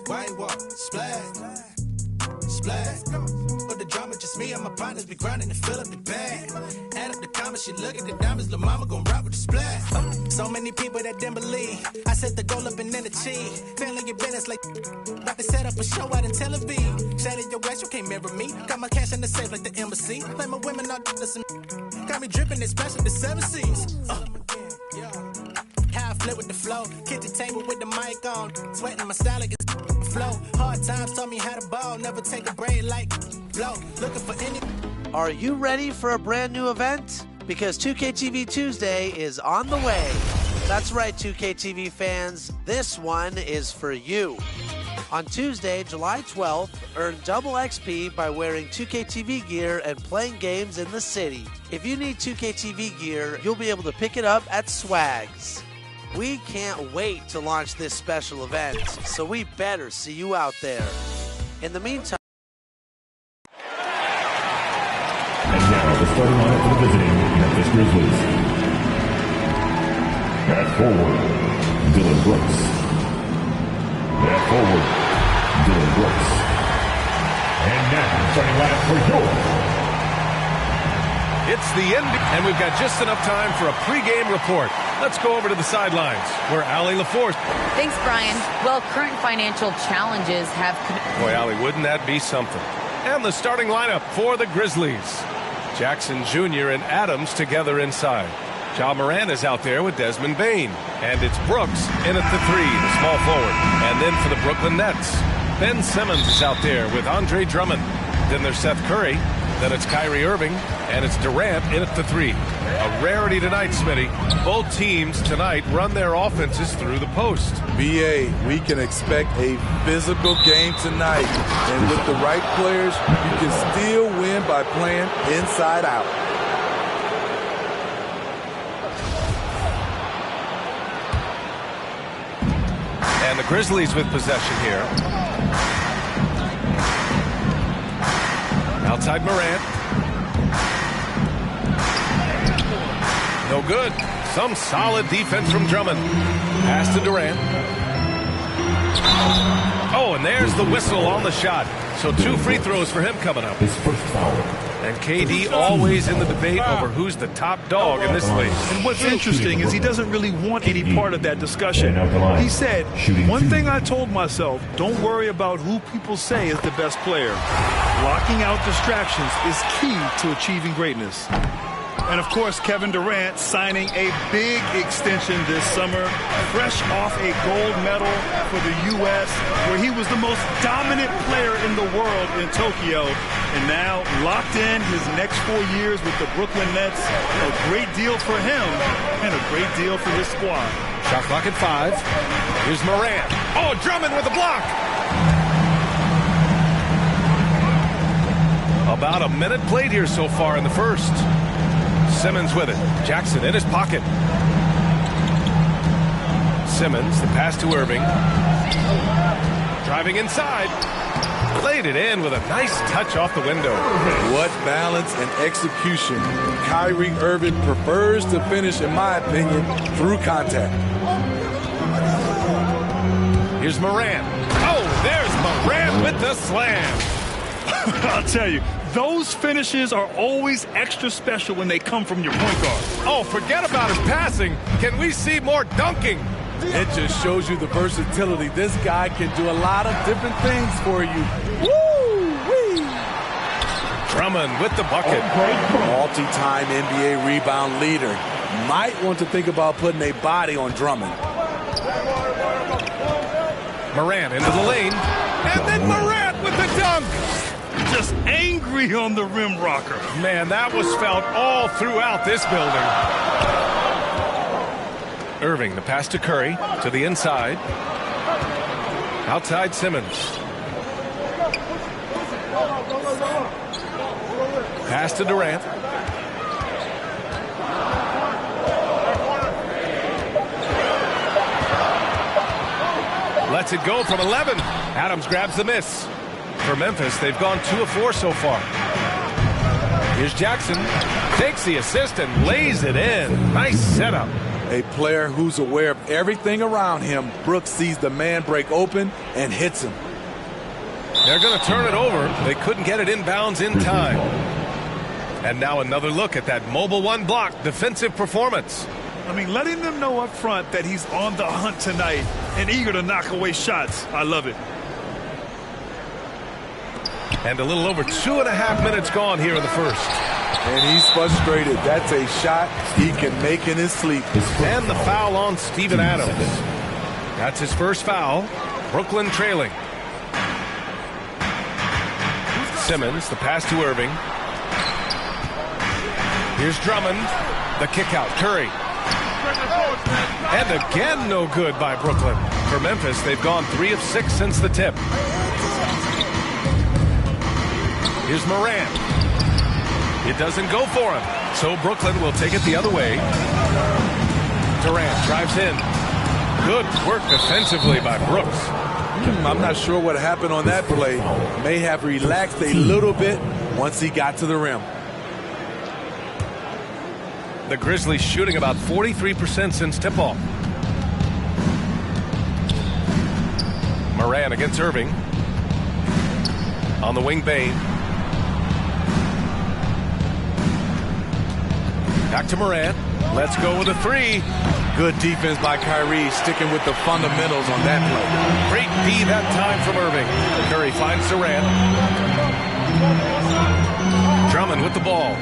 White wall, splash, splash. But the drama, just me and my partners be grinding to fill up the bag. Add up the comments, she look at the diamonds, lil' mama gon' rock with the splash. So many people that didn't believe. I set the goal up and then achieve. Feeling your business like about to set up a show out in Tel Aviv. Shout out your ass, you can't mirror me. Got my cash in the safe like the embassy. Like my women all some. Got me dripping, especially the 7 Seas. How I flip with the flow. Kitchen table with the mic on. Sweating my style like it's flow. Hard times taught me how to ball. Never take a break like blow. Looking for any. Are you ready for a brand new event? Because 2KTV Tuesday is on the way. That's right, 2KTV fans. This one is for you. On Tuesday, July 12th, earn double XP by wearing 2KTV gear and playing games in the city. If you need 2KTV gear, you'll be able to pick it up at Swags. We can't wait to launch this special event, so we better see you out there. In the meantime, and now the starting lineup for the visiting Memphis Grizzlies. At forward, Dylan Brooks. At forward, Dylan Brooks. And now starting lineup for your. It's the end, and we've got just enough time for a pregame report. Let's go over to the sidelines, where Allie LaForce. Thanks, Brian. Well, current financial challenges have... Boy, Allie, wouldn't that be something? And the starting lineup for the Grizzlies. Jackson Jr. and Adams together inside. Ja Morant is out there with Desmond Bane. And it's Brooks in at the 3, the small forward. And then for the Brooklyn Nets, Ben Simmons is out there with Andre Drummond. Then there's Seth Curry. Then it's Kyrie Irving, and it's Durant in at the 3. A rarity tonight, Smitty. Both teams tonight run their offenses through the post. BA, we can expect a physical game tonight. And with the right players, you can still win by playing inside out. And the Grizzlies with possession here. Outside Morant. No good. Some solid defense from Drummond. Pass to Durant. Oh, and there's the whistle on the shot. So 2 free throws for him coming up. His first foul. And KD always in the debate over who's the top dog in this league. And what's interesting is he doesn't really want any part of that discussion. He said, one thing I told myself, don't worry about who people say is the best player. Blocking out distractions is key to achieving greatness. And, of course, Kevin Durant signing a big extension this summer, fresh off a gold medal for the U.S., where he was the most dominant player in the world in Tokyo. And now locked in his next 4 years with the Brooklyn Nets. A great deal for him and a great deal for his squad. Shot clock at 5. Here's Morant. Oh, Drummond with a block. About a minute played here so far in the first. Simmons with it. Jackson in his pocket. Simmons, the pass to Irving. Driving inside. Played it in with a nice touch off the window. What balance and execution. Kyrie Irving prefers to finish, in my opinion, through contact. Here's Morant. Oh, there's Morant with the slam. I'll tell you, those finishes are always extra special when they come from your point guard. Oh, forget about his passing. Can we see more dunking? It just shows you the versatility. This guy can do a lot of different things for you. Woo-wee! Drummond with the bucket. Multi-time NBA rebound leader. Might want to think about putting a body on Drummond. Morant into the lane. And then Morant with the dunk. Just angry on the rim rocker. Man, that was felt all throughout this building. Irving, the pass to Curry, to the inside. Outside Simmons. Pass to Durant. Lets it go from 11. Adams grabs the miss. For Memphis, they've gone 2 of 4 so far. Here's Jackson. Takes the assist and lays it in. Nice setup. A player who's aware of everything around him. Brooks sees the man break open and hits him. They're going to turn it over. They couldn't get it inbounds in time. And now another look at that mobile one block defensive performance. I mean, letting them know up front that he's on the hunt tonight and eager to knock away shots. I love it. And a little over 2.5 minutes gone here in the first. And he's frustrated. That's a shot he can make in his sleep. And the foul on Steven Adams. That's his first foul. Brooklyn trailing. Simmons, the pass to Irving. Here's Drummond. The kick out. Curry. And again, no good by Brooklyn. For Memphis, they've gone 3 of 6 since the tip. Here's Morant. It doesn't go for him. So Brooklyn will take it the other way. Durant drives in. Good work defensively by Brooks. I'm not sure what happened on that play. May have relaxed a little bit once he got to the rim. The Grizzlies shooting about 43% since tip-off. Morant against Irving. On the wing, Bane. Back to Morant. Let's go with a 3. Good defense by Kyrie, sticking with the fundamentals on that play. Great D that time from Irving. Curry finds Durant. Drummond with the ball.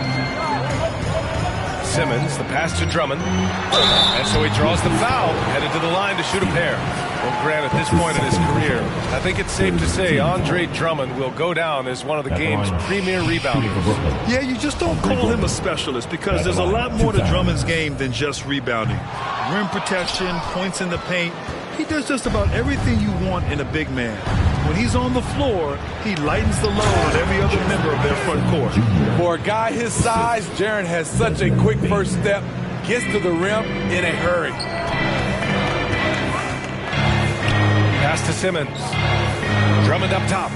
Simmons, the pass to Drummond. And so he draws the foul, headed to the line to shoot a pair. Well, Grant, at this point in his career, I think it's safe to say Andre Drummond will go down as one of the game's premier rebounders. Yeah, you just don't call him a specialist because there's a lot more to Drummond's game than just rebounding. Rim protection, points in the paint. He does just about everything you want in a big man. When he's on the floor, he lightens the load on every other member of their front court. For a guy his size, Jaren has such a quick first step, gets to the rim in a hurry. Pass to Simmons. Drummond up top.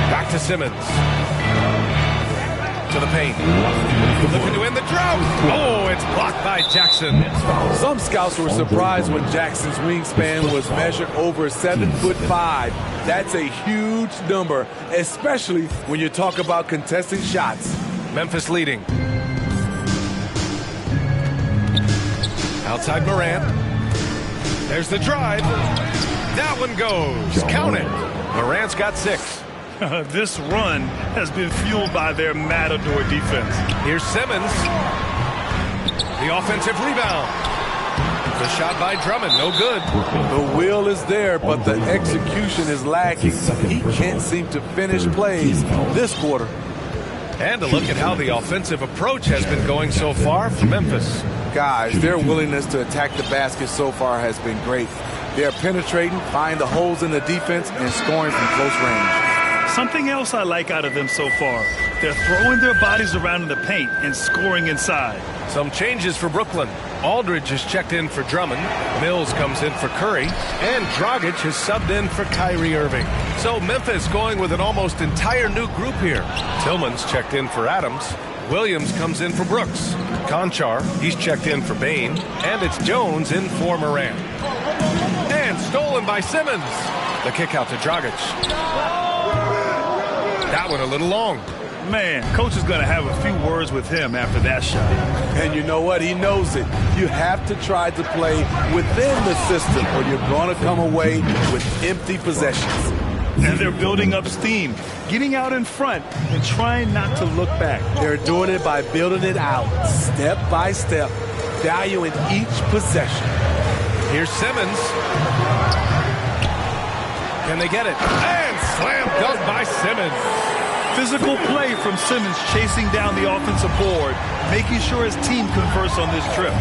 Back to Simmons. To the paint. Looking to end the drought. Oh, it's blocked by Jackson. Some scouts were surprised when Jackson's wingspan was measured over 7'5". That's a huge number, especially when you talk about contesting shots. Memphis leading. Outside Morant. There's the drive. That one goes. Count it. Morant's got 6. This run has been fueled by their matador defense. Here's Simmons. The offensive rebound. The shot by Drummond, no good. The will is there, but the execution is lacking. He can't seem to finish plays this quarter. And a look at how the offensive approach has been going so far for Memphis. Guys, their willingness to attack the basket so far has been great. They're penetrating, finding the holes in the defense, and scoring from close range. Something else I like out of them so far. They're throwing their bodies around in the paint and scoring inside. Some changes for Brooklyn. Aldridge has checked in for Drummond. Mills comes in for Curry. And Dragic has subbed in for Kyrie Irving. So Memphis going with an almost entire new group here. Tillman's checked in for Adams. Williams comes in for Brooks. Conchar, he's checked in for Bane. And it's Jones in for Morant. And stolen by Simmons. The kick out to Dragic. That one a little long. Man, coach is going to have a few words with him after that shot. And you know what? He knows it. You have to try to play within the system or you're going to come away with empty possessions. And they're building up steam, getting out in front and trying not to look back. They're doing it by building it out step by step, valuing each possession. Here's Simmons. Can they get it? And slam dunk by Simmons. Physical play from Simmons chasing down the offensive board, making sure his team converts on this trip.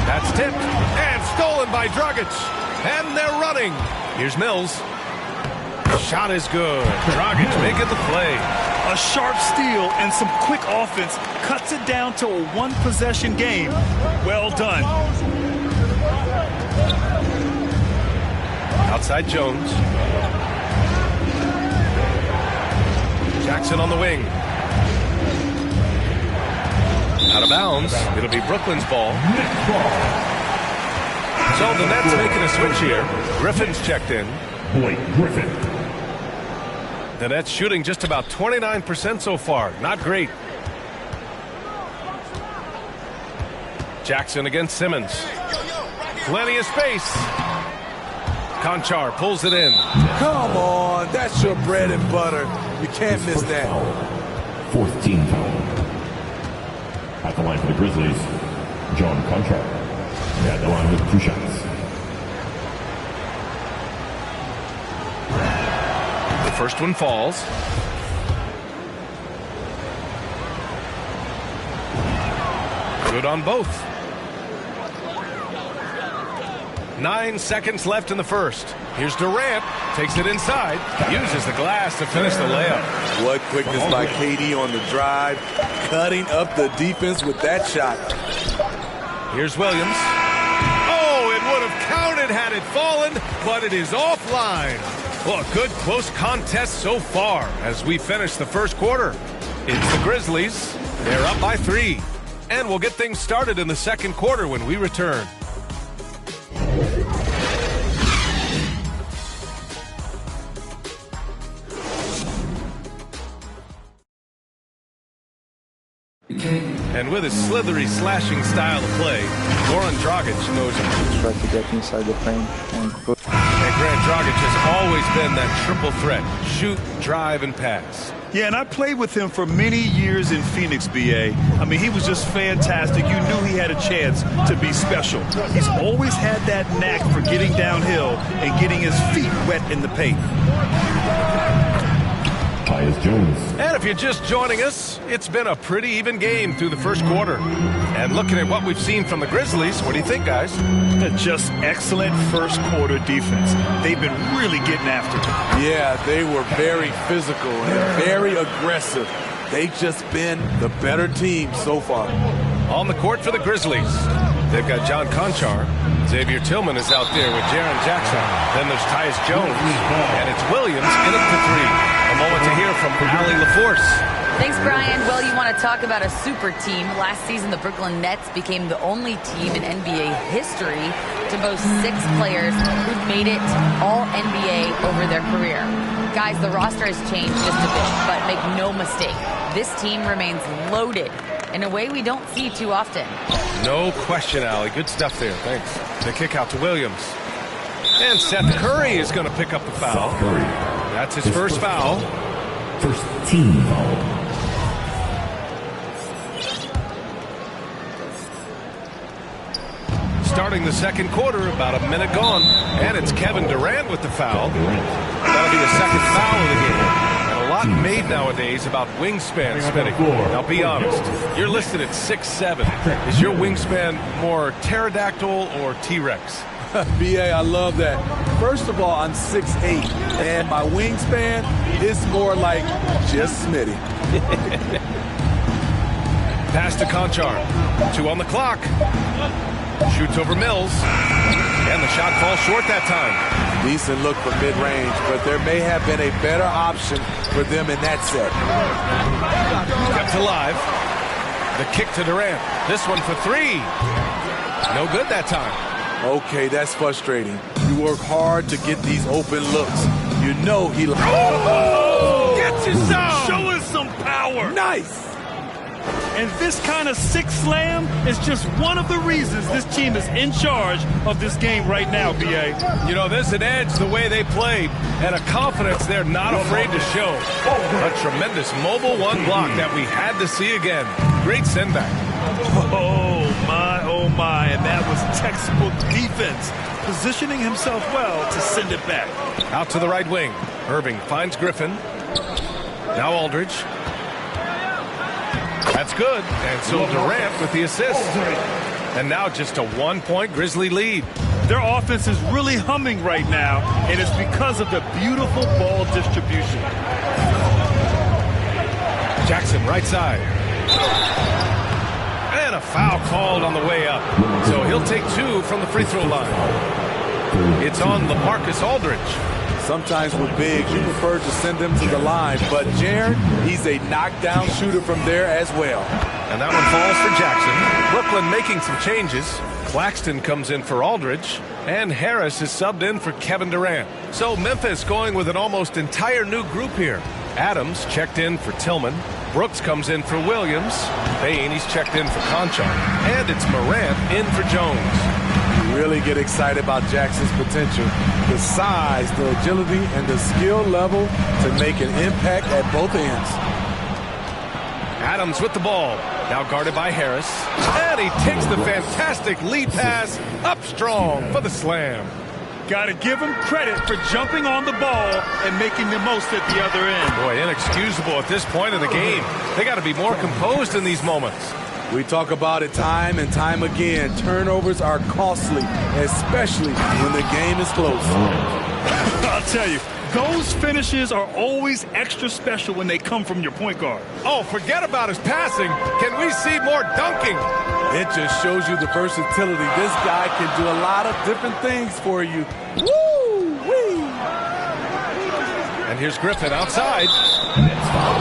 That's tipped and stolen by Dragic. And they're running. Here's Mills. Shot is good. Dragic making the play. A sharp steal and some quick offense cuts it down to a one-possession game. Well done. Outside Jones. Jackson on the wing. Out of bounds. It'll be Brooklyn's ball. So the Nets making a switch here. Griffin's checked in. Blake Griffin. The Nets shooting just about 29% so far. Not great. Jackson against Simmons. Plenty of space. Konchar pulls it in. Come on, that's your bread and butter. You can't miss that. Fourth team foul. At the line for the Grizzlies, John Konchar. At the line with 2 shots. The first one falls. Good on both. 9 seconds left in the first. Here's Durant. Takes it inside. Uses the glass to finish the layup. What quickness by KD on the drive. Cutting up the defense with that shot. Here's Williams. Oh, it would have counted had it fallen, but it is offline. Well, a good close contest so far as we finish the first quarter. It's the Grizzlies. They're up by 3. And we'll get things started in the second quarter when we return. And with his slithery, slashing style of play, Goran Dragic knows him. Try to get inside the frame and go. And Grant Dragic has always been that triple threat. Shoot, drive, and pass. Yeah, and I played with him for many years in Phoenix, BA. I mean, he was just fantastic. You knew he had a chance to be special. He's always had that knack for getting downhill and getting his feet wet in the paint. Tyus Jones. And if you're just joining us, it's been a pretty even game through the first quarter. And looking at what we've seen from the Grizzlies, what do you think, guys? Just excellent first quarter defense. They've been really getting after it. Yeah, they were very physical and very aggressive. They've just been the better team so far. On the court for the Grizzlies, they've got John Konchar. Xavier Tillman is out there with Jaren Jackson. Then there's Tyus Jones. And it's Williams in it for 3. A moment to hear from Allie LaForce. Thanks, Brian. Well, you want to talk about a super team. Last season, the Brooklyn Nets became the only team in NBA history to boast 6 players who've made it all NBA over their career. Guys, the roster has changed just a bit, but make no mistake, this team remains loaded in a way we don't see too often. No question, Allie. Good stuff there. Thanks. The kick out to Williams. And Seth Curry is going to pick up the foul. That's his first foul. First team foul. Starting the second quarter, about a minute gone. And it's Kevin Durant with the foul. That'll be the second foul of the game. And a lot made nowadays about wingspan spinning. Now, be honest. You're listed at 6'7". Is your wingspan more pterodactyl or T-Rex? BA, I love that. First of all, I'm 6'8", and my wingspan is more like just Smitty. Pass to Konchar. 2 on the clock. Shoots over Mills. And the shot falls short that time. Decent look from mid-range, but there may have been a better option for them in that set. Kept alive. The kick to Durant. This one for 3. No good that time. Okay, that's frustrating. You work hard to get these open looks. You know he... Oh! Get yourself! Show us some power! Nice! And this kind of sick slam is just one of the reasons this team is in charge of this game right now, BA. You know, there's an edge the way they play and a confidence they're not afraid to show. A tremendous mobile 1 block that we had to see again. Great send back. Oh my, and that was textbook defense. Positioning himself well to send it back. Out to the right wing. Irving finds Griffin. Now Aldridge. That's good. And so Durant with the assist. And now just a 1-point Grizzly lead. Their offense is really humming right now, and it's because of the beautiful ball distribution. Jackson, right side. And a foul called on the way up. So he'll take 2 from the free throw line. It's on LaMarcus Aldridge. Sometimes with bigs, you prefer to send them to the line, but Jaron, he's a knockdown shooter from there as well. And that one falls for Jackson. Brooklyn making some changes. Claxton comes in for Aldridge, and Harris is subbed in for Kevin Durant. So Memphis going with an almost entire new group here. Adams checked in for Tillman. Brooks comes in for Williams. Bane, he's checked in for Conchar. And it's Morant in for Jones. You really get excited about Jackson's potential. The size, the agility, and the skill level to make an impact at both ends. Adams with the ball. Now guarded by Harris. And he takes the fantastic lead pass up strong for the slam. Got to give him credit for jumping on the ball and making the most at the other end. Boy, inexcusable at this point in the game. They got to be more composed in these moments. We talk about it time and time again. Turnovers are costly, especially when the game is close. I'll tell you, those finishes are always extra special when they come from your point guard. Oh, forget about his passing. Can we see more dunking? It just shows you the versatility. This guy can do a lot of different things for you. Woo-wee! And here's Griffin outside. Next foul,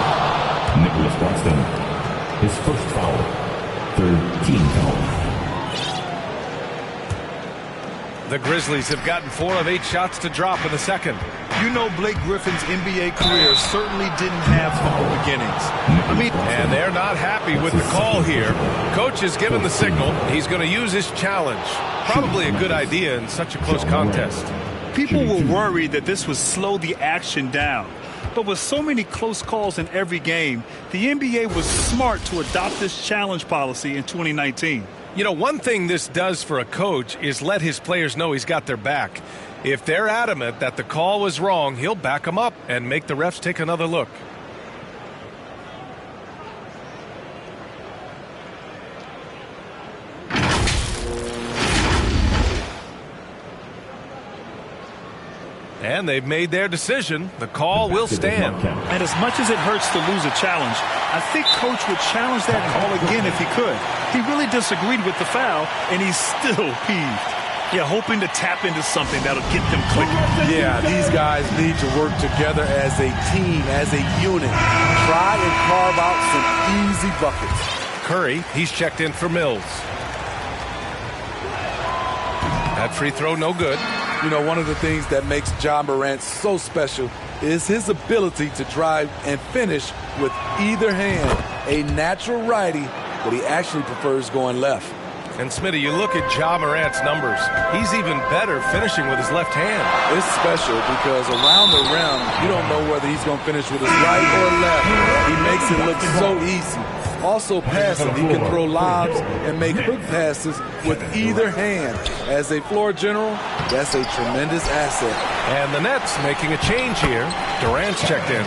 Nicholas Claxton. His first foul. 13 foul. The Grizzlies have gotten 4 of 8 shots to drop in the second. You know Blake Griffin's NBA career certainly didn't have humble beginnings. And they're not happy with the call here. Coach has given the signal. He's going to use his challenge. Probably a good idea in such a close contest. People were worried that this would slow the action down. But with so many close calls in every game, the NBA was smart to adopt this challenge policy in 2019. You know, one thing this does for a coach is let his players know he's got their back. If they're adamant that the call was wrong, he'll back them up and make the refs take another look. And they've made their decision. The call will stand. And as much as it hurts to lose a challenge, I think Coach would challenge that call again if he could. He really disagreed with the foul, and he's still peeved. Yeah, hoping to tap into something that'll get them clicking. Yeah, these guys need to work together as a team, as a unit. Try and carve out some easy buckets. Curry, he's checked in for Mills. That free throw, no good. You know, one of the things that makes Ja Morant so special is his ability to drive and finish with either hand. A natural righty, but he actually prefers going left. And Smitty, you look at Ja Morant's numbers. He's even better finishing with his left hand. It's special because around the rim, you don't know whether he's going to finish with his right or left. He makes it look so easy. Also passing, he can throw lobs and make hook passes with either hand. As a floor general, that's a tremendous asset. And the Nets making a change here. Durant's checked in.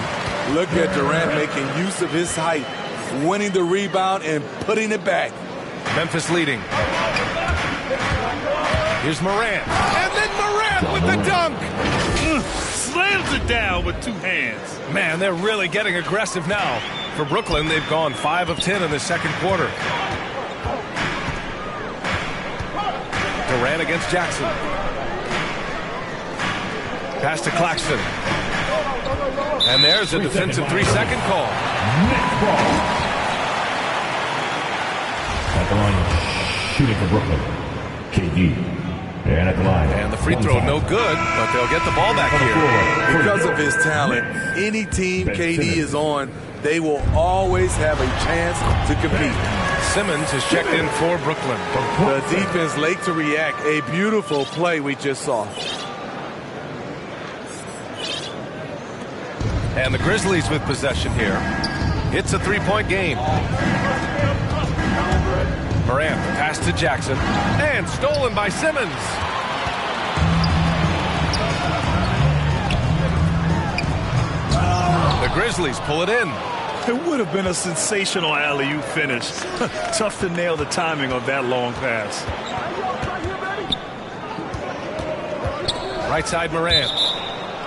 Look at Durant making use of his height, winning the rebound and putting it back. Memphis leading. Here's Morant. And then Morant with the dunk. Slams it down with 2 hands. Man, they're really getting aggressive now. For Brooklyn, they've gone 5 of 10 in the second quarter. Durant against Jackson. Pass to Claxton. And there's a defensive 3-second call. Next ball. At the line, shooting for Brooklyn, KD. And at the line. And the free throw no good, but they'll get the ball back here. Because of his talent, any team KD is on, they will always have a chance to compete. Simmons is checked in for Brooklyn. The defense late to react. A beautiful play we just saw. And the Grizzlies with possession here. It's a 3-point game. Morant pass to Jackson. And stolen by Simmons. The Grizzlies pull it in. It would have been a sensational alley-oop finish. Tough to nail the timing of that long pass. Right side Morant.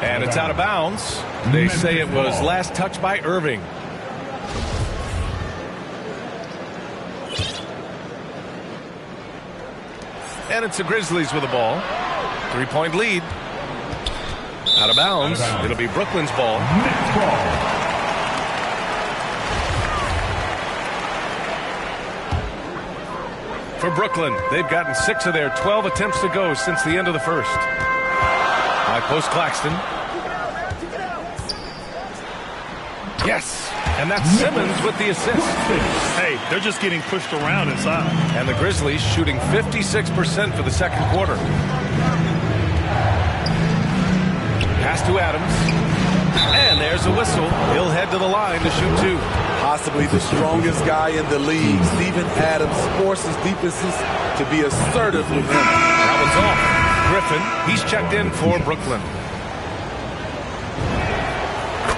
And it's out of bounds. They say it was last touched by Irving. And it's the Grizzlies with the ball. 3-point lead. Out of bounds. It'll be Brooklyn's ball. Next ball. For Brooklyn, they've gotten 6 of their 12 attempts to go since the end of the first. High post Claxton. Yes, and that's Simmons with the assist. Hey, they're just getting pushed around inside. And the Grizzlies shooting 56% for the second quarter. Pass to Adams. And there's a whistle. He'll head to the line to shoot 2. Possibly the strongest guy in the league, Steven Adams, forces defenses to be assertive with him. That one's off. Griffin, he's checked in for Brooklyn.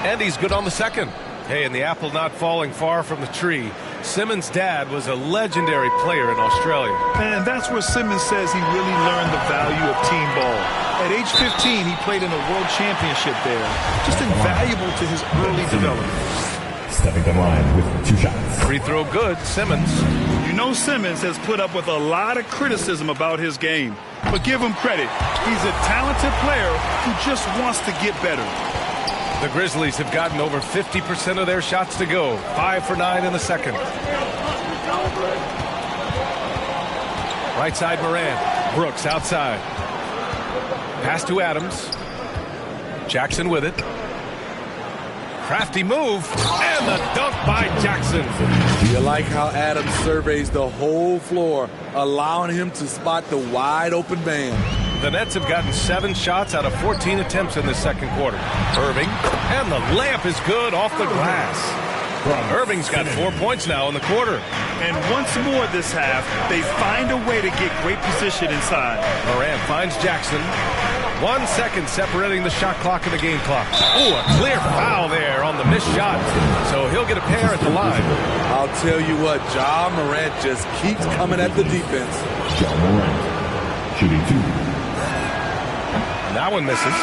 And he's good on the second. Hey, and the apple not falling far from the tree. Simmons' dad was a legendary player in Australia. And that's where Simmons says he really learned the value of team ball. At age 15, he played in a world championship there. Just invaluable to his early development. Stepping to the line with 2 shots. Free throw good, Simmons. You know Simmons has put up with a lot of criticism about his game. But give him credit. He's a talented player who just wants to get better. The Grizzlies have gotten over 50% of their shots to go. 5 for 9 in the second. Right side Moran. Brooks outside. Pass to Adams. Jackson with it. Crafty move. And the dunk by Jackson. You like how Adams surveys the whole floor, allowing him to spot the wide open man. The Nets have gotten 7 shots out of 14 attempts in the second quarter. Irving, and the layup is good off the glass. Irving's got 4 points now in the quarter. And once more this half, they find a way to get great position inside. Moran finds Jackson. 1 second separating the shot clock and the game clock. Oh, a clear foul there on the missed shot. So he'll get a pair at the line. I'll tell you what, Ja Morant just keeps coming at the defense. Ja Morant shooting 2. That one misses.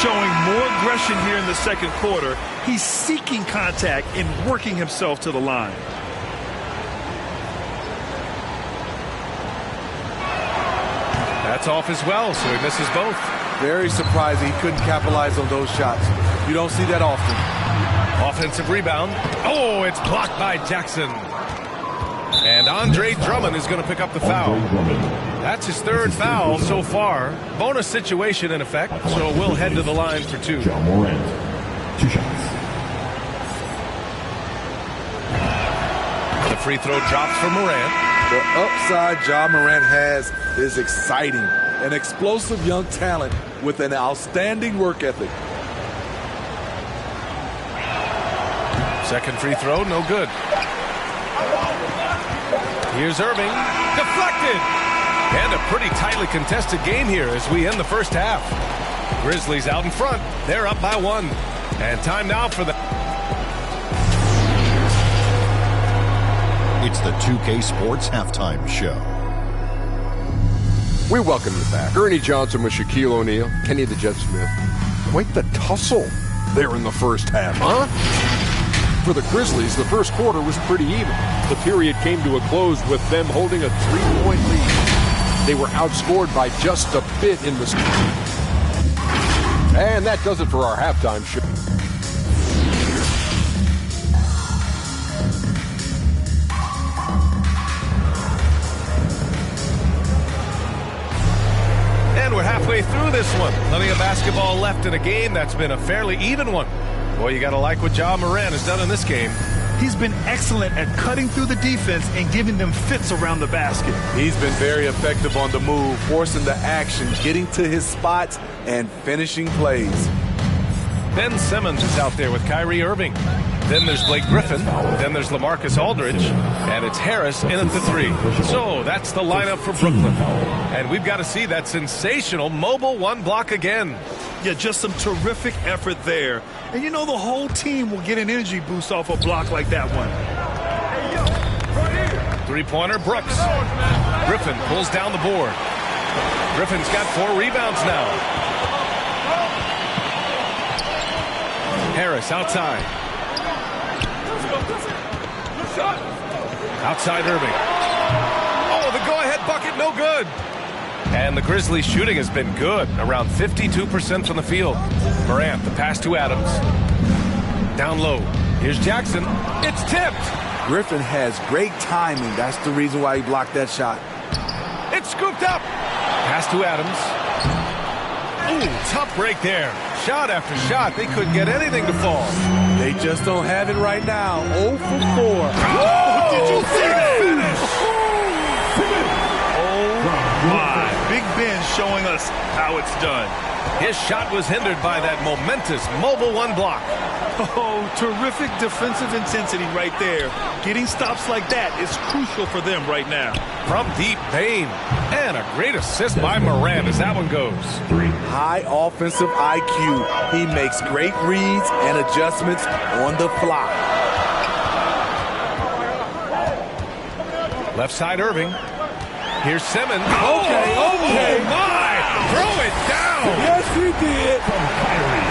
Showing more aggression here in the second quarter. He's seeking contact and working himself to the line. That's off as well, so he misses both. Very surprising he couldn't capitalize on those shots. You don't see that often. Offensive rebound. Oh, it's blocked by Jackson. And Andre Drummond is going to pick up the foul. That's his 3rd foul so far. Bonus situation in effect, so we'll head to the line for 2. Ja Morant, 2 shots. The free throw drops for Morant. The upside Ja Morant has is exciting. An explosive young talent with an outstanding work ethic. Second free throw, no good. Here's Irving. Deflected. And a pretty tightly contested game here as we end the first half. Grizzlies out in front. They're up by 1. And time now for the... It's the 2K Sports Halftime Show. We welcome you back. Ernie Johnson with Shaquille O'Neal, Kenny the Jet Smith. Quite the tussle there in the first half, huh? For the Grizzlies, the first quarter was pretty even. The period came to a close with them holding a 3-point lead. They were outscored by just a bit in the... And that does it for our halftime show. And we're halfway through this one. Plenty of basketball left in a game that's been a fairly even one. Boy, you got to like what Ja Morant has done in this game. He's been excellent at cutting through the defense and giving them fits around the basket. He's been very effective on the move, forcing the action, getting to his spots, and finishing plays. Ben Simmons is out there with Kyrie Irving. Then there's Blake Griffin. Then there's LaMarcus Aldridge. And it's Harris in at the 3. So that's the lineup for Brooklyn. And we've got to see that sensational mobile 1 block again. Yeah, just some terrific effort there. And you know the whole team will get an energy boost off a block like that one. 3-pointer, Brooks. Griffin pulls down the board. Griffin's got 4 rebounds now. Harris outside. Outside Irving. Oh, the go-ahead bucket, no good. And the Grizzlies' shooting has been good, around 52% from the field. Morant, the pass to Adams. Down low. Here's Jackson. It's tipped. Griffin has great timing. That's the reason why he blocked that shot. It's scooped up. Pass to Adams. Ooh, tough break there. Shot after shot. They couldn't get anything to fall. They just don't have it right now. 0 for 4. Oh, did you see that finish? Oh, my. Big Ben showing us how it's done. His shot was hindered by that momentous mobile one block. Oh, terrific defensive intensity right there. Getting stops like that is crucial for them right now. From deep, Bane. And a great assist by Morant as that one goes. High offensive IQ. He makes great reads and adjustments on the fly. Left side, Irving. Here's Simmons. Okay. Oh, my! Throw it down! Yes, he did.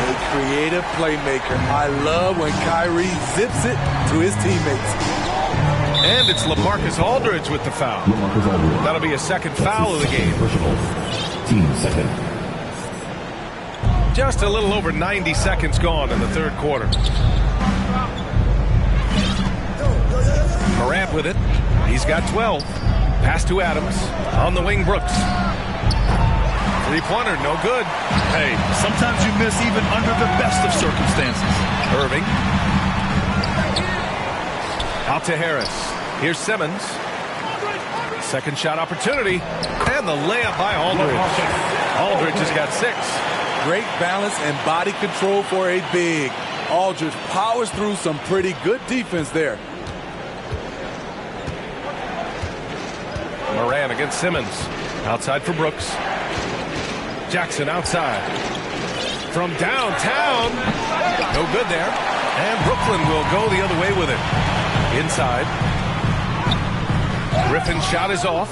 A creative playmaker. I love when Kyrie zips it to his teammates. And it's LaMarcus Aldridge with the foul. That'll be a second foul of the game. Team second. Just a little over 90 seconds gone in the third quarter. Morant with it. He's got 12. Pass to Adams. On the wing, Brooks. Three-pointer, no good. Hey, sometimes you miss even under the best of circumstances. Irving. Out to Harris. Here's Simmons. Second shot opportunity. And the layup by Aldridge. Aldridge has got 6. Great balance and body control for a big. Aldridge powers through some pretty good defense there. Morant against Simmons. Outside for Brooks. Jackson outside. From downtown. No good there. And Brooklyn will go the other way with it. Inside. Griffin's shot is off.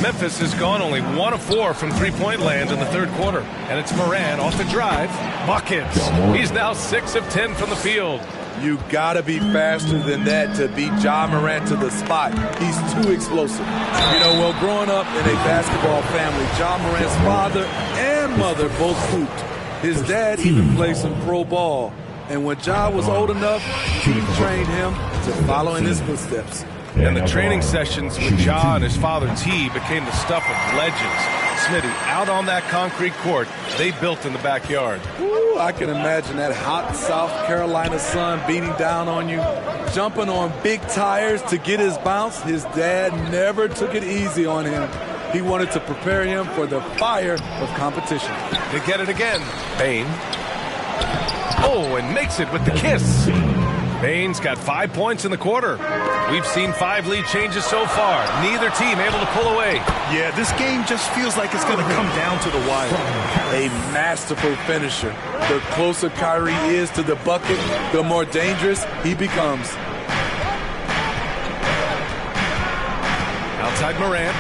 Memphis has gone only 1 of 4 from three-point land in the third quarter. And it's Morant off the drive. Buckets. He's now 6 of 10 from the field. You gotta be faster than that to beat Ja Morant to the spot. He's too explosive. You know, well, growing up in a basketball family, Ja Morant's father and mother both hooped. His dad even played some pro ball. And when Ja was old enough, he trained him to follow in his footsteps. And the training sessions with Ja and his father T became the stuff of legends. Smitty, out on that concrete court they built in the backyard. Ooh, I can imagine that hot South Carolina sun beating down on you, jumping on big tires to get his bounce. His dad never took it easy on him. He wanted to prepare him for the fire of competition. They get it again. Bane. Oh, and makes it with the kiss. Bane's got 5 points in the quarter. We've seen 5 lead changes so far. Neither team able to pull away. Yeah, this game just feels like it's going to come down to the wire. A masterful finisher. The closer Kyrie is to the bucket, the more dangerous he becomes. Outside Morant.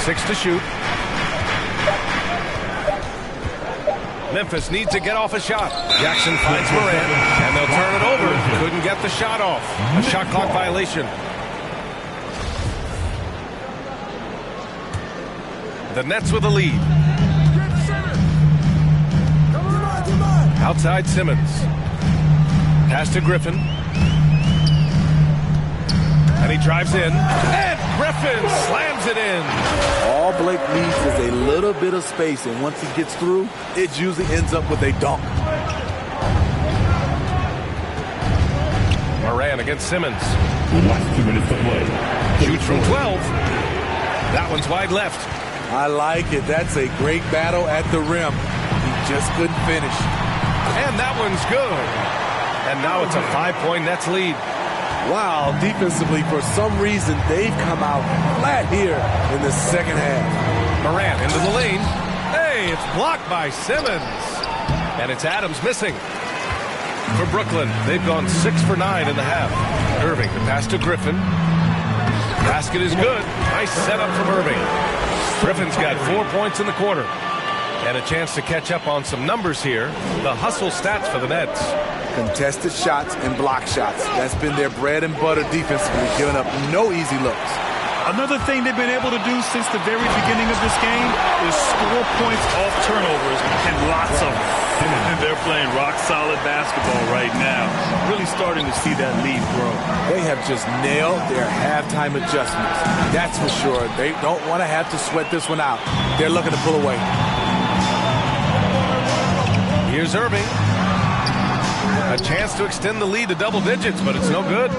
Six to shoot. Memphis needs to get off a shot. Jackson finds Morant, and they'll turn it over. Couldn't get the shot off. A shot clock violation. The Nets with a lead. Outside Simmons. Pass to Griffin. And he drives in. And Griffin slams it in. All Blake needs is a little bit of space, and once he gets through, it usually ends up with a dunk. Morant against Simmons. Last 2 minutes to play. Shoots from 12. That one's wide left. I like it. That's a great battle at the rim. He just couldn't finish. And that one's good. And now it's a 5-point Nets lead. Wow, defensively, for some reason, they've come out flat here in the second half. Morant into the lane. Hey, it's blocked by Simmons. And it's Adams missing. For Brooklyn, they've gone 6 for 9 in the half. Irving, the pass to Griffin. Basket is good. Nice setup from Irving. Griffin's got 4 points in the quarter. And a chance to catch up on some numbers here. The hustle stats for the Nets. Contested shots and block shots. That's been their bread and butter defensively, giving up no easy looks. Another thing they've been able to do since the very beginning of this game is score points off turnovers, and lots of them. And they're playing rock-solid basketball right now. Really starting to see that lead grow. They have just nailed their halftime adjustments. That's for sure. They don't want to have to sweat this one out. They're looking to pull away. Here's Irving. A chance to extend the lead to double digits, but it's no good.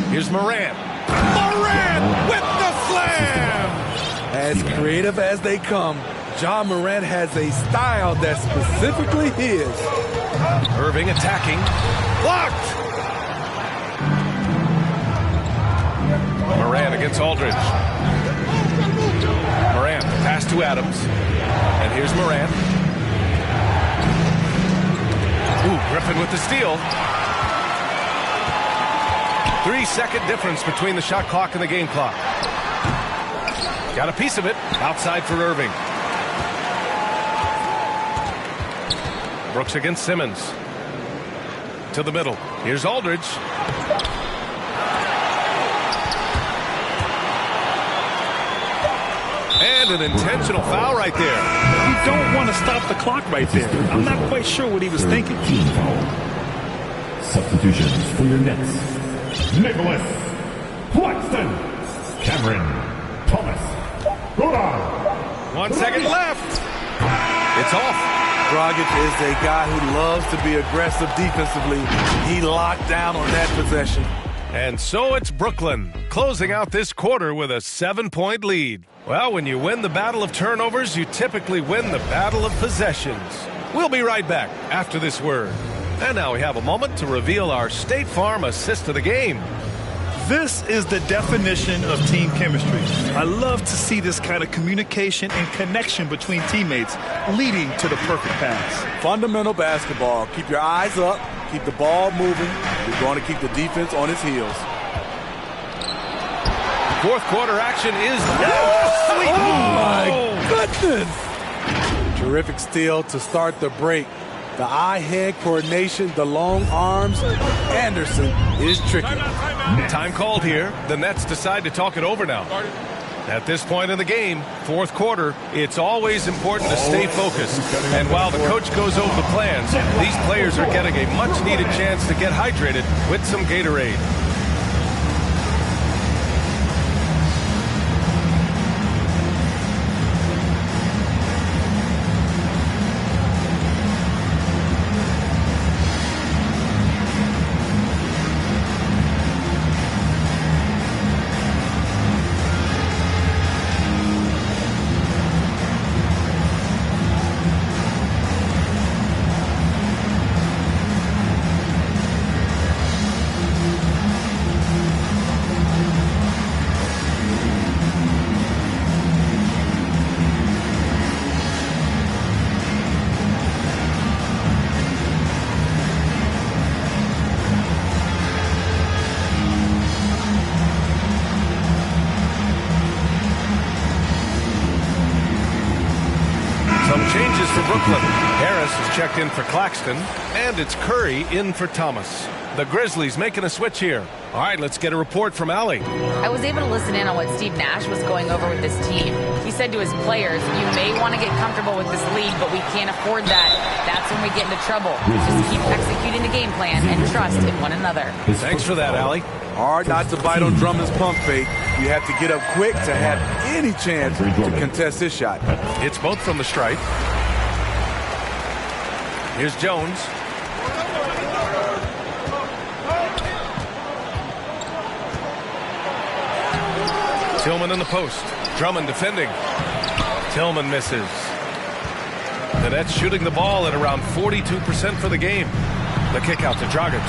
Here's Morant. Morant with the slam! As creative as they come, Ja Morant has a style that's specifically his. Irving attacking. Blocked! Morant against Aldridge. Morant, pass to Adams. And here's Morant. Ooh, Griffin with the steal. 3-second difference between the shot clock and the game clock. Got a piece of it. Outside for Irving. Brooks against Simmons. To the middle. Here's Aldridge. And an intentional foul right there. You don't want to stop the clock right there. I'm not quite sure what he was thinking. Team foul. Substitutions for your Nets. Nicholas Claxton, Cameron Thomas, Goddard. 1 second left. It's off. Dragic is a guy who loves to be aggressive defensively. He locked down on that possession. And so it's Brooklyn, closing out this quarter with a 7-point lead. Well, when you win the battle of turnovers, you typically win the battle of possessions. We'll be right back after this word. And now we have a moment to reveal our State Farm assist of the game. This is the definition of team chemistry. I love to see this kind of communication and connection between teammates leading to the perfect pass. Fundamental basketball. Keep your eyes up. Keep the ball moving. You're going to keep the defense on its heels. Fourth quarter action is sweet. Oh, my goodness. Terrific steal to start the break. The eye-hand coordination, the long arms. Anderson is tricky. Time called here. The Nets decide to talk it over now. At this point in the game, fourth quarter, it's always important to stay focused. And while the coach goes over the plans, these players are getting a much-needed chance to get hydrated with some Gatorade. Changes for Brooklyn. Harris is checked in for Claxton, and it's Curry in for Thomas. The Grizzlies making a switch here. All right, let's get a report from Allie. I was able to listen in on what Steve Nash was going over with this team. He said to his players, you may want to get comfortable with this lead, but we can't afford that. That's when we get into trouble. Just keep executing the game plan and trust in one another. Thanks for that, Allie. Hard not to bite on Drummond's pump fake. You have to get up quick to have any chance to contest this shot. It's both from the stripe. Here's Jones. Tillman in the post. Drummond defending. Tillman misses. The Nets shooting the ball at around 42% for the game. The kick out to Dragic.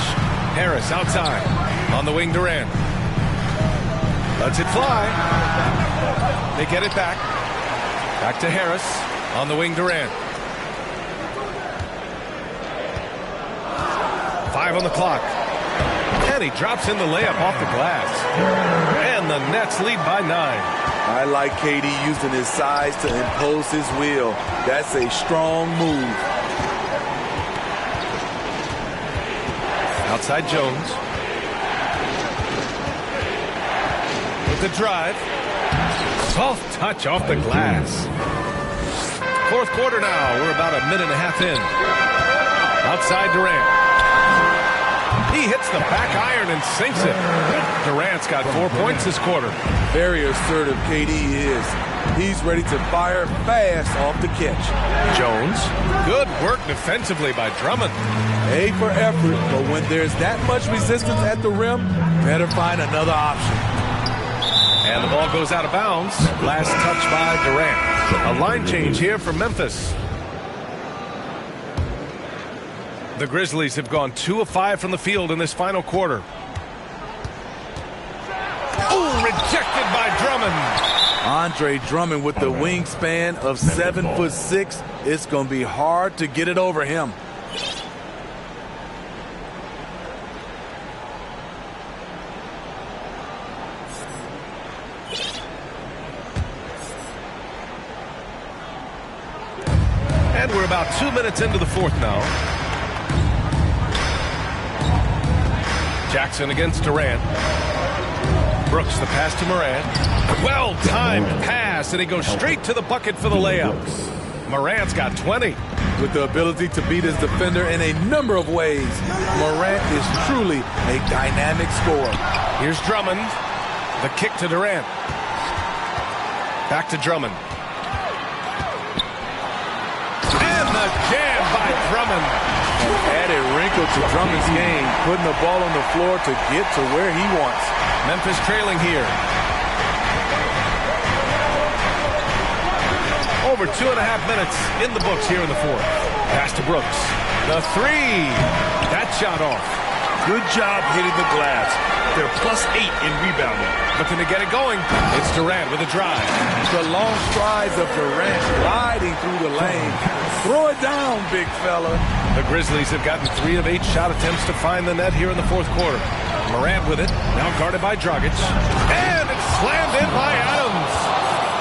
Harris outside. On the wing, Durant. Lets it fly. They get it back. Back to Harris. On the wing, Durant. 5 on the clock. And he drops in the layup off the glass. And the Nets lead by 9. I like KD using his size to impose his will. That's a strong move. Outside Jones. With the drive. Soft touch off the glass. Fourth quarter now. We're about a minute and a half in. Outside Durant. He hits the back iron and sinks it. Durant's got 4 points this quarter. Very assertive KD is. He's ready to fire fast off the catch. Jones. Good work defensively by Drummond. A for effort, but when there's that much resistance at the rim, better find another option. And the ball goes out of bounds. Last touch by Durant. A line change here for Memphis. The Grizzlies have gone 2 of 5 from the field in this final quarter. Oh, rejected by Drummond. Andre Drummond with the wingspan of 7'6". It's going to be hard to get it over him. And we're about 2 minutes into the fourth now. Jackson against Durant. Brooks the pass to Morant. Well-timed pass, and he goes straight to the bucket for the layup. Morant's got 20. With the ability to beat his defender in a number of ways, Morant is truly a dynamic scorer. Here's Drummond. The kick to Durant. Back to Drummond. And the jam by Drummond. An added wrinkle to Drummond's game, putting the ball on the floor to get to where he wants. Memphis trailing here. Over 2.5 minutes in the books here in the fourth. Pass to Brooks. The three. That shot off. Good job hitting the glass. They're +8 in rebounding. Looking to get it going. It's Durant with a drive. The long strides of Durant gliding through the lane. Throw it down, big fella. The Grizzlies have gotten 3 of 8 shot attempts to find the net here in the fourth quarter. Morant with it. Now guarded by Dragic. And it's slammed in by Adams.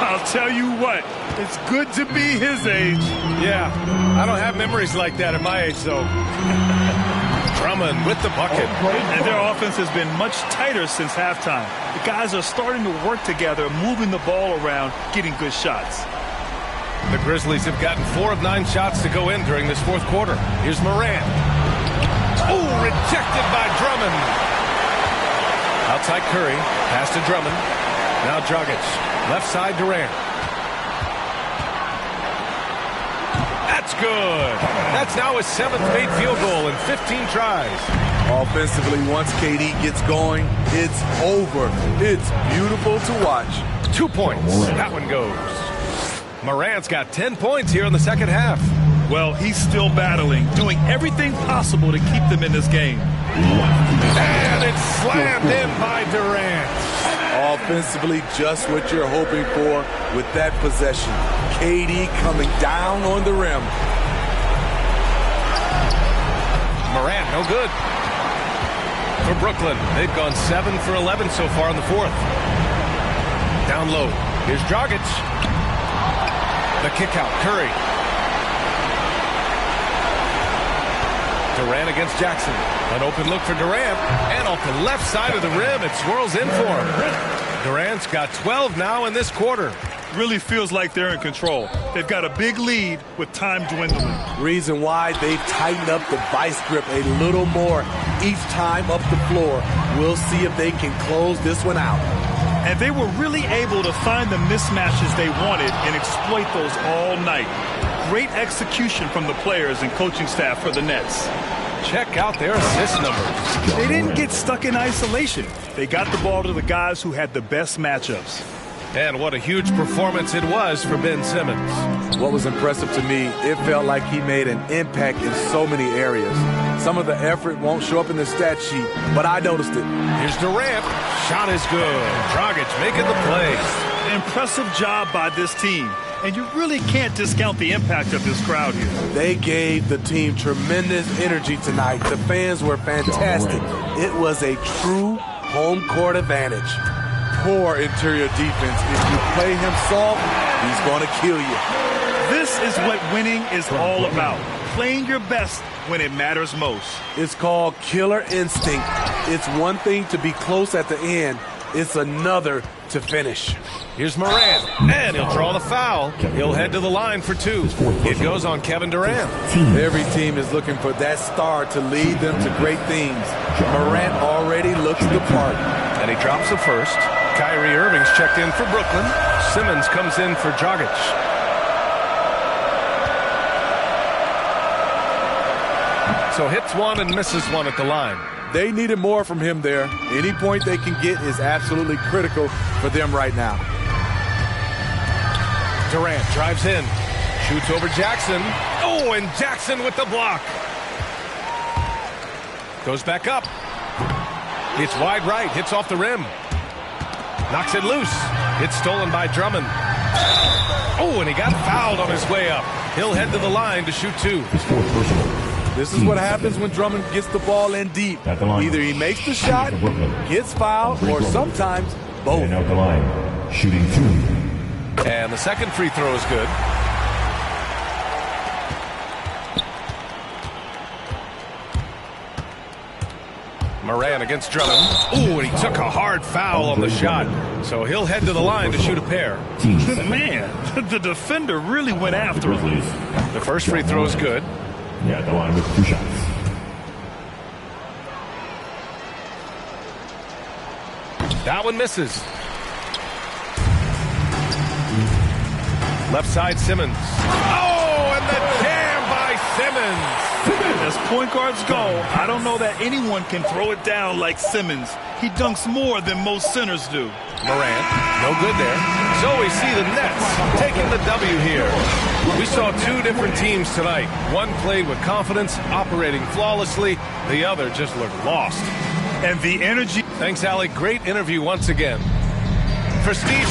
I'll tell you what. It's good to be his age. Yeah, I don't have memories like that at my age, though. Drummond with the bucket. And their offense has been much tighter since halftime. The guys are starting to work together, moving the ball around, getting good shots. The Grizzlies have gotten 4 of 9 shots to go in during this fourth quarter. Here's Morant. Oh, rejected by Drummond. Outside Curry. Pass to Drummond. Now Dragic. Left side Durant. That's good. That's now his 7th made field goal in 15 tries. Offensively, once KD gets going, it's over. It's beautiful to watch. 2 points. That one goes. Morant's got 10 points here in the second half. Well, he's still battling, doing everything possible to keep them in this game. And it's slammed in by Durant. Offensively, just what you're hoping for with that possession. KD coming down on the rim. Morant, no good. For Brooklyn, they've gone 7 for 11 so far in the fourth. Down low. Here's Dragic. The kick out, Curry. Durant against Jackson. An open look for Durant. And off the left side of the rim, it swirls in for him. Durant's got 12 now in this quarter. Really feels like they're in control. They've got a big lead with time dwindling. Reason why they've tightened up the vice grip a little more each time up the floor. We'll see if they can close this one out. And they were really able to find the mismatches they wanted and exploit those all night. Great execution from the players and coaching staff for the Nets. Check out their assist numbers. They didn't get stuck in isolation. They got the ball to the guys who had the best matchups. And what a huge performance it was for Ben Simmons. What was impressive to me, it felt like he made an impact in so many areas. Some of the effort won't show up in the stat sheet, but I noticed it. Here's Durant. Shot is good. Dragic making the play. Impressive job by this team. And you really can't discount the impact of this crowd here. They gave the team tremendous energy tonight. The fans were fantastic. It was a true home court advantage. poor interior defense. If you play him soft, he's going to kill you. This is what winning is all about. Playing your best when it matters most. It's called killer instinct. It's one thing to be close at the end. It's another to finish. Here's Morant, and he'll draw the foul. He'll head to the line for two. It goes on Kevin Durant. Every team is looking for that star to lead them to great things. Morant already looks the part. And he drops the first. Kyrie Irving's checked in for Brooklyn. Simmons comes in for Dragic. So hits one and misses one at the line. They needed more from him there. Any point they can get is absolutely critical for them right now. Durant drives in, shoots over Jackson. Oh, and Jackson with the block. Goes back up. It's wide right, hits off the rim. Knocks it loose. It's stolen by Drummond. Oh, and he got fouled on his way up. He'll head to the line to shoot two. This is what happens when Drummond gets the ball in deep. Either he makes the shot, gets fouled, or sometimes both. And out the line, shooting two. And the second free throw is good. Moran against Drummond. Ooh, and he took a hard foul on the shot. So he'll head to the line to shoot a pair. Man, the defender really went after him. The first free throw is good. Yeah, the line with 2 shots. That one misses. Left side, Simmons. Oh, and the jam by Simmons. As point guards go, I don't know that anyone can throw it down like Simmons. He dunks more than most centers do. Morant, no good there. So we see the Nets taking the W here. We saw two different teams tonight. One played with confidence, operating flawlessly. The other just looked lost. And the energy. Thanks, Allie. Great interview once again. For Steve.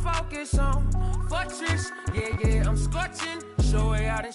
Focus on fortress, yeah, I'm scorching, show it out and